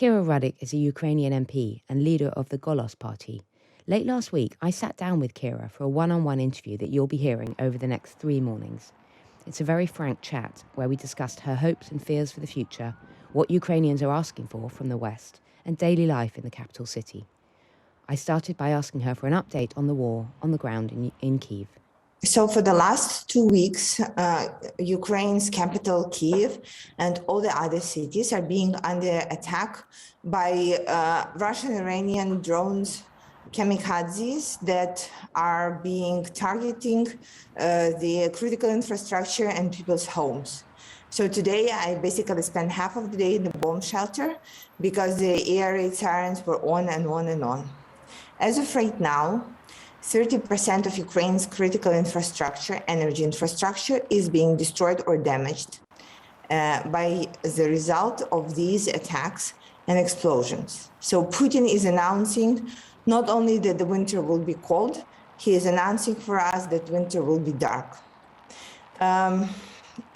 Kira Rudik is a Ukrainian MP and leader of the Golos party. Late last week, I sat down with Kira for a one-on-one interview that you'll be hearing over the next 3 mornings. It's a very frank chat where we discussed her hopes and fears for the future, what Ukrainians are asking for from the West, and daily life in the capital city. I started by asking her for an update on the war on the ground in Kyiv. So for the last 2 weeks, Ukraine's capital, Kyiv, and all the other cities are being under attack by Russian-Iranian drones, kamikazes, that are being targeting the critical infrastructure and people's homes. So today, I basically spent half of the day in the bomb shelter because the air raid sirens were on and on and on. As of right now, 30% of Ukraine's critical infrastructure, energy infrastructure, is being destroyed or damaged by the result of these attacks and explosions. So Putin is announcing not only that the winter will be cold, he is announcing for us that winter will be dark.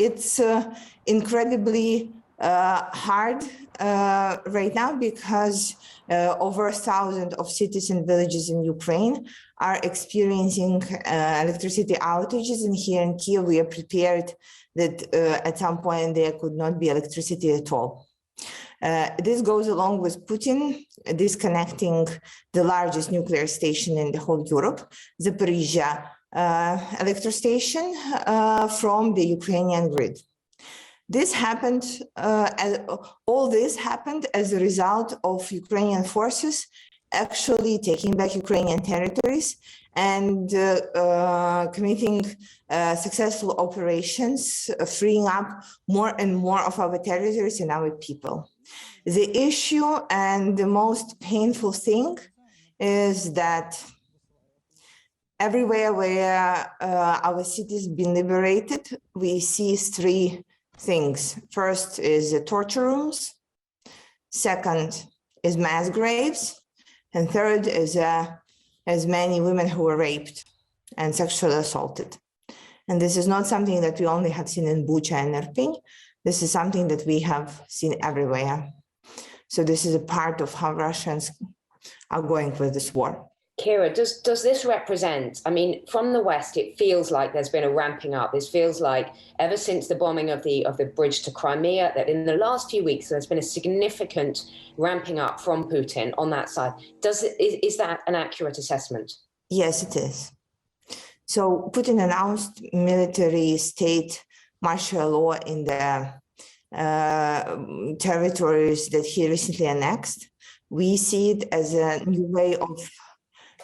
It's incredibly hard right now because over 1,000 of cities and villages in Ukraine are experiencing electricity outages, and here in Kyiv we are prepared that at some point there could not be electricity at all. This goes along with Putin disconnecting the largest nuclear station in the whole Europe, Zaporizhia electric station, from the Ukrainian grid. This happened, all this happened as a result of Ukrainian forces actually taking back Ukrainian territories and committing successful operations, freeing up more and more of our territories and our people. The issue and the most painful thing is that everywhere where our cities been liberated, we see 3 things. First is the torture rooms, second is mass graves, and third is as many women who were raped and sexually assaulted. And this is not something that we only have seen in Bucha and Irpin. This is something that we have seen everywhere. So this is a part of how Russians are going with this war. Kira, does this represent, I mean, from the West, it feels like there's been a ramping up. This feels like ever since the bombing of the bridge to Crimea, that in the last few weeks, there's been a significant ramping up from Putin on that side. Is that an accurate assessment? Yes, it is. So Putin announced military state martial law in the territories that he recently annexed. We see it as a new way of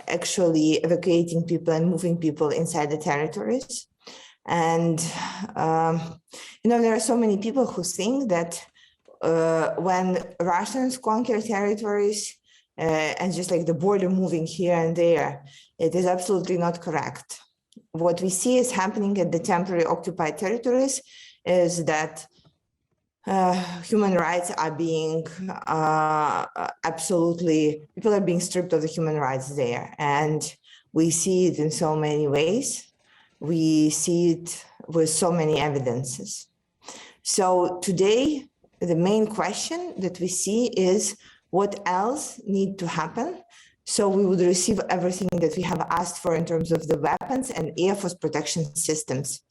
actually evacuating people and moving people inside the territories. And, there are so many people who think that when Russians conquer territories and just like the border moving here and there, it is absolutely not correct. What we see is happening at the temporary occupied territories is that human rights are being people are being stripped of the human rights there. And we see it in so many ways. We see it with so many evidences. So today, the main question that we see is what else needs to happen so we would receive everything that we have asked for in terms of the weapons and Air Force protection systems.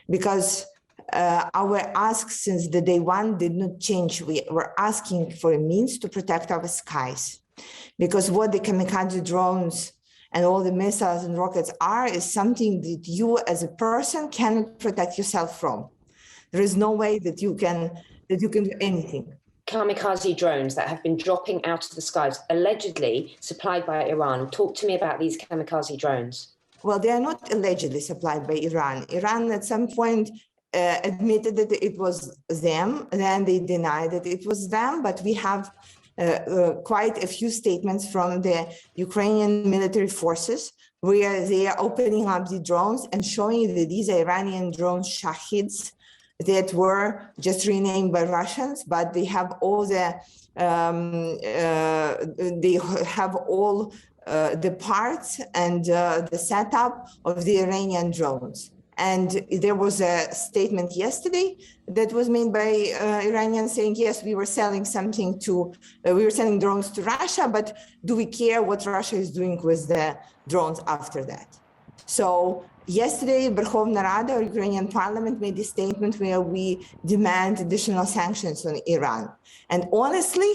Because our asks since the day one did not change. We were asking for a means to protect our skies, because what the kamikaze drones and all the missiles and rockets are is something that you as a person cannot protect yourself from. There is no way that you can do anything. Kamikaze drones that have been dropping out of the skies, allegedly supplied by Iran. Talk to me about these kamikaze drones. Well, they are not allegedly supplied by Iran. Iran at some point admitted that it was them, then they denied that it was them, but we have quite a few statements from the Ukrainian military forces where they are opening up the drones and showing that these Iranian drones, Shahids, that were just renamed by Russians, but they have all the the parts and the setup of the Iranian drones. And there was a statement yesterday that was made by Iranians saying, yes, we were selling something to, we were selling drones to Russia, but do we care what Russia is doing with the drones after that? So yesterday, Verkhovna Rada, or Ukrainian parliament, made a statement where we demand additional sanctions on Iran. And honestly,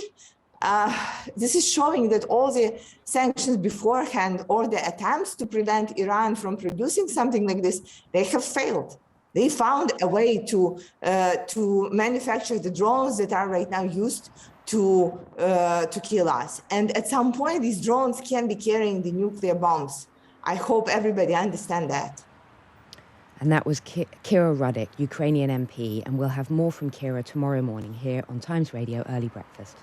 this is showing that all the sanctions beforehand or the attempts to prevent Iran from producing something like this, they have failed. They found a way to manufacture the drones that are right now used to kill us. And at some point, these drones can be carrying the nuclear bombs. I hope everybody understands that. And that was Kira Rudik, Ukrainian MP, and we'll have more from Kira tomorrow morning here on Times Radio Early Breakfast.